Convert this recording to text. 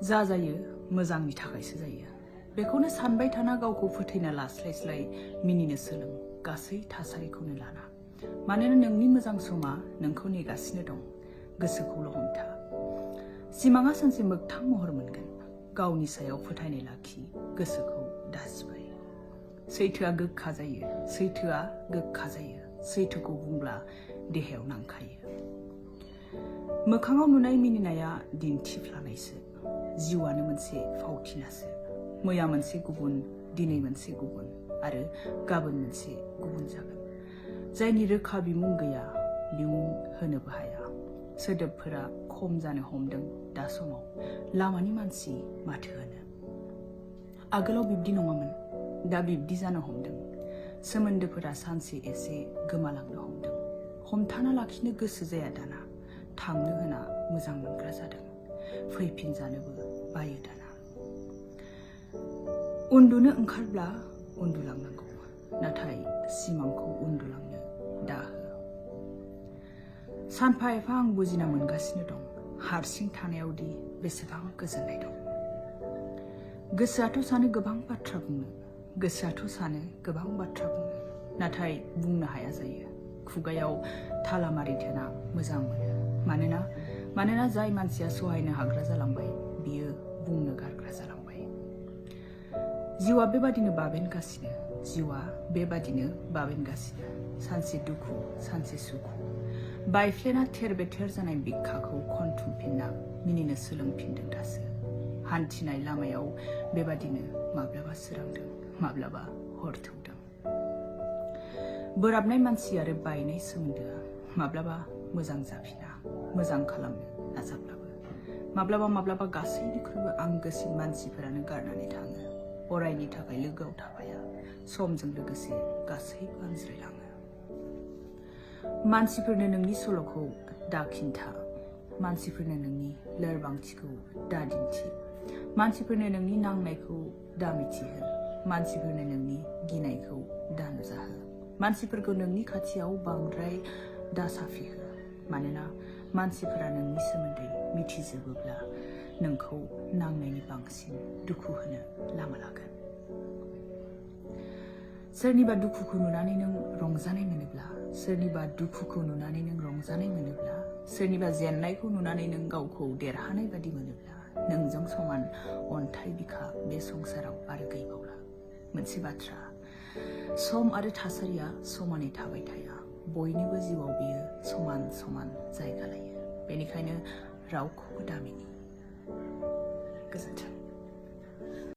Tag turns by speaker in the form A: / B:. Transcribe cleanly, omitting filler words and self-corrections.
A: जा जायो मोजांनि थाखायसो जायो बेखौनो सानबाय थाना गावखौ फोथैना लास्लायस्लाय मिनिनो सोलों गासै थासारिखौनो लाना मानोना नोंनि मोजां समा नोंखौ नेगासिनो दं गोसोखौल' हमथा सिमाङा सानसे मोगथां महर मोनगोन गावनि सायाव फोथायनाय लाखि गोसोखौ दासिबाय सैथोआ गोखा जायो सैथोआ गोखा जायो सैथोखौ बुंब्ला देहायाव नांखायो मोखाङाव नुनाय मिनिनाया दिन्थिफ्लानायसो जिउआनो मोनसे फावथिनासो मैया मोनसे गुबुन दिनै मोनसे गुबुन आरो गाबोन मोनसे गुबुन जागोन जायनि रोखा बिमुं गैया बिमुं होनोबो हाया सोदोबफोरा खम जानो हमदों दा समाव लामानि मानसि माथो होनो आगोलाव बिब्दि नङामोन दा बिब्दि जानो हमदों सोमोन्दोफोरा सानसे एसे गोमालांनो हमदों हमथाना लाखिनो गोसो जाया दाना थांनो होना मोजां मोनग्रा जादों फैफिनजानोबो बायो दाना उन्दुनो ओंखारब्ला उन्दुलांनांगौ नाथाय सिमांखौ उन्दुलांनो दाहो सानफा एफा आं बुजिना मोनगासिनो दं हारसिं थानायावदि बेसेबां गोजोननाय दं गोसोआथ' सानो गोबां बाथ्रा बुंनो गोसोआथ' सानो गोबां बाथ्रा बुंनो नाथाय बुंनो हाया जायो खुगायाव थालामारि थेना मोजां मोनो मानोना जाय मानसिया सहायनो हाग्रा जालांबाय बियो बुंनो गारग्रा जालांबाय जिउआ बेबादिनो बाबेनगासिनो सानसे दुखु सानसे सुखु बायफ्लेना थेर बेथेर जानाय बिखाखौ खनथुमफिनना मिनिनो सोलोंफिनदों दासो हान्थिनाय लामायाव बेबादिनो माब्लाबा सोरांदों माब्लाबा हर थौदों बोराबनाय मानसि आरो बायनाय सोमोन्दोआ माब्लाबा मोजां जाफिना मोजां खालामनो नाजाब्लाबो माब्लाबा गासैनिख्रुइबो आंगोसिन मानसिफोरानो गारनानै थाङो अरायनि थाखाय लोगोआव थाफाया समजों लोगोसे गासैबो आनज्रायलाङो मानसिफोरनो नोंनि सल'खौ दा खिन्था मानसिफोरनो नोंनि लोरबांथिखौ दा दिन्थि मानसिफोरनो नोंनि नांनायखौ दा मिथिहो मानसिफोरनो नोंनि गिनायखौ दा नुजाहो मानसिफोरखौ नोंनि खाथियाव बांद्राय दा साफिहो मानोना मानसिफोरा नोंनि सोमोन्दै मिथिजोबोब्ला नोंखौ नांनायनि बांसिन दुखु होनो लामा लागोन सोरनिबा दुखुखौ नुनानै नों रंजानाय मोनोब्ला सोरनिबा दुखुखौ नुनानै नों रंजानाय मोनोब्ला सोरनिबा जेननायखौ नुनानै नों गावखौ देरहानाय बादि मोनोब्ला नोंजों समान अन्थाइ बिखा बे संसाराव आरो गैबावला मोनसे बाथ्रा सम आरो थासारिया समानै थाबाय थाया बयनिबो जिउआव बियो समान जायगा लायो बेनिखायनो रावखौबो दामिनि गोजोन्थों